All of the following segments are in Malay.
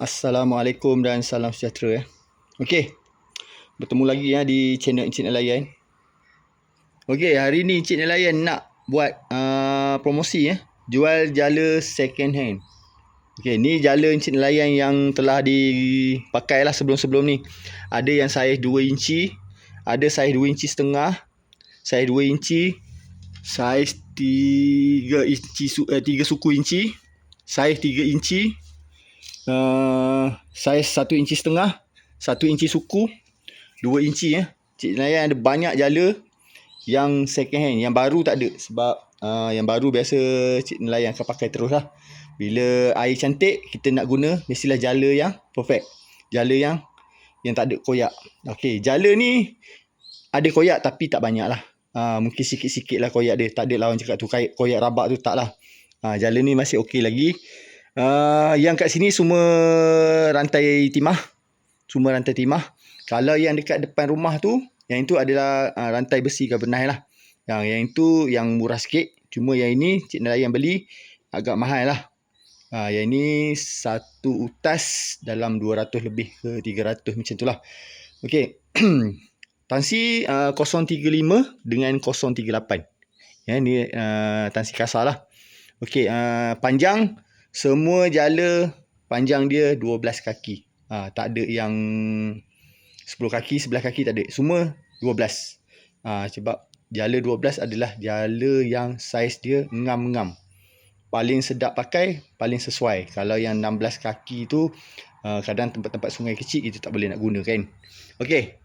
Assalamualaikum dan salam sejahtera. Okey, bertemu lagi di channel Encik Nelayan. Okey, hari ni Encik Nelayan nak buat promosi jual jala second hand. Okey, ni jala Encik Nelayan yang telah dipakai lah sebelum-sebelum ni. Ada yang saiz 2 inci, ada saiz 2 inci setengah, saiz 2 inci, saiz 3 inci 3 suku inci, saiz 3 inci, saiz 1 inci setengah, 1 inci suku, 2 inci Cik Nelayan ada banyak jala yang second hand. Yang baru tak ada. Sebab yang baru biasa Cik Nelayan akan pakai terus lah. Bila air cantik, kita nak guna mestilah jala yang perfect. Jala yang tak ada koyak. Okey, jala ni ada koyak tapi tak banyak lah. Mungkin sikit-sikit lah koyak dia. Tak ada lah orang cakap tu koyak rabak tu, tak lah. Jala ni masih okey lagi. Yang kat sini semua rantai timah. Semua rantai timah. Kalau yang dekat depan rumah tu, yang itu adalah rantai besi carbonite lah. Yang itu yang murah sikit. Cuma yang ini Cik Nelayan beli agak mahal lah. Yang ini satu utas dalam 200 lebih ke 300 macam tu lah. Okey. Tansi 035 dengan 038. Ni tansi kasar lah. Okey, panjang semua jala panjang dia 12 kaki. Tak ada yang 10 kaki, 11 kaki tak ada. Semua 12. Sebab jala 12 adalah jala yang saiz dia ngam-ngam. Paling sedap pakai, paling sesuai. Kalau yang 16 kaki tu, kadang tempat-tempat sungai kecil kita tak boleh nak guna kan. Okey.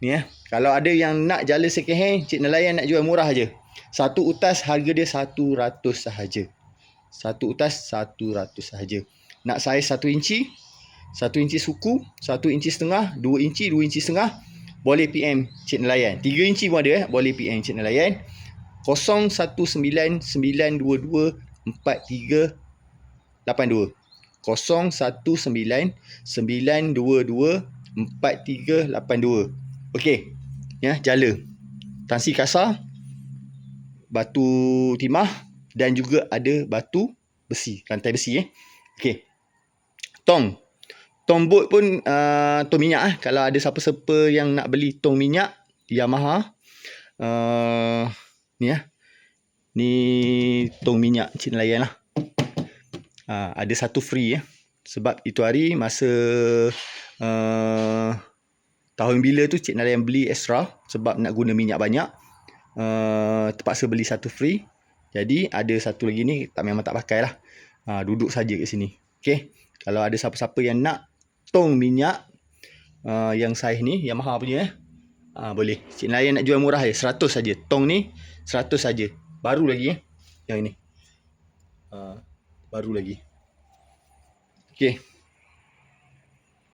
Ni kalau ada yang nak jala second hand, Cik Nelayan nak jual murah aja. Satu utas harga dia 100 sahaja. Satu utas 100 sahaja. Nak saiz 1 inci, 1 inci suku, 1 inci setengah, 2 inci, 2 inci setengah, boleh PM Cik Nelayan. 3 inci pun ada boleh PM Cik Nelayan. 0199224382. 0199224382. Okey. Jala. Tansi kasar, batu timah dan juga ada batu besi, rantai besi Okey. Tong bot pun tong minyak Kalau ada siapa-siapa yang nak beli tong minyak Yamaha, ni tong minyak Cik Nelayan lah. Ada satu free sebab itu hari masa tahun bila tu Cik Nelayan beli extra sebab nak guna minyak banyak. Terpaksa beli satu free. Jadi ada satu lagi ni memang tak pakai lah. Duduk saja kat sini. Okey. Kalau ada siapa-siapa yang nak tong minyak yang saiz ni Yamaha punya boleh. Cik Nelayan nak jual murah je, 100 saja. Tong ni 100 saja. Baru lagi yang ini. Baru lagi. Okey.